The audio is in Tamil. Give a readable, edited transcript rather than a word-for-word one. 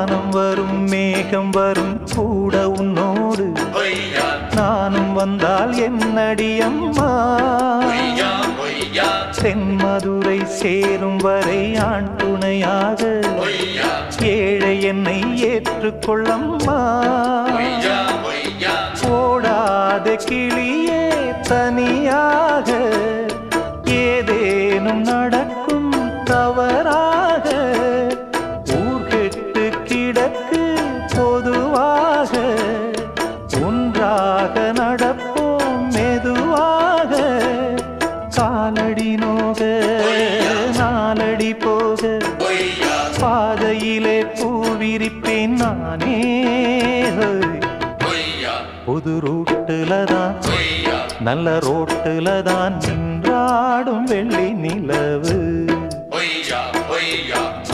வானம் வரும் மேகம் வரும் கூட உன்னோடு நானும் வந்தால் என்னடியம்மா தென்மதுரை சேரும் வரை ஆண் துணையாக ஏழை என்னை ஏற்றுக்கொள்ளம்மா ஓடாத கிளியே தனியாக ஏதேனும் நடக்கும் தவறாக ஊர்கெட்டு கிடக்கு பொதுவாக ஒன்றாக நடப்போம் மெதுவாக காலடி நோக நாலடி போக பாதையிலே பூவிரிப்பேன் நானே புது ரூட்டுல தான் நல்ல ரோட்டுல தான் நின்றாடும் வெள்ளி நிலவு